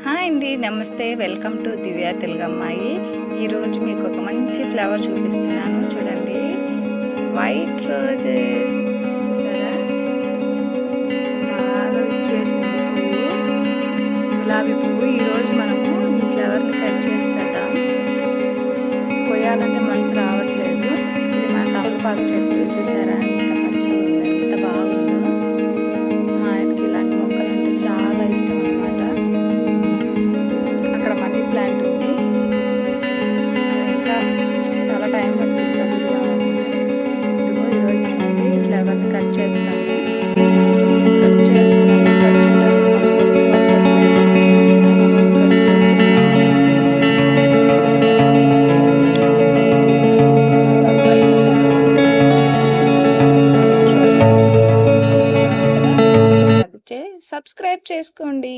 Hi అండి. నమస్తే. Welcome to దివ్య తెలుగమ్మాయి. ఈరోజు మీకు ఒక మంచి ఫ్లవర్ చూపిస్తున్నాను చూడండి. వైట్ రోజెస్ చూసారా? బాగా విచ్చేసింది పువ్వు. గులాబీ పువ్వు. ఈరోజు మనము ఈ ఫ్లవర్ని కట్ చేసేద్దాం. కొయ్యాలంటే మనసు రావట్లేదు. ఇది మన తమలపాకు చెట్టు చూసారా? ఎంత మంచిగా ఉందో, ఎంత బాగుందో. మా ఆయనకి ఇలాంటి మొక్కలంటే చాలా ఇష్టం అన్నమాట. అక్కడ మనీ ప్లాంట్ ఉంది. ఇంకా చాలా టైం పడుతుంది కావాలంటే. ఇదిగో ఈరోజు నేనైతే ఈ ఫ్లవర్ని కట్ చేస్తాను. కట్ చేస్తున్నాను. కట్ చేయడానికి మనసు అస్సలు అవ్వట్లేదు. కట్ చేస్తున్నాను. సబ్స్క్రైబ్ చేసుకోండి.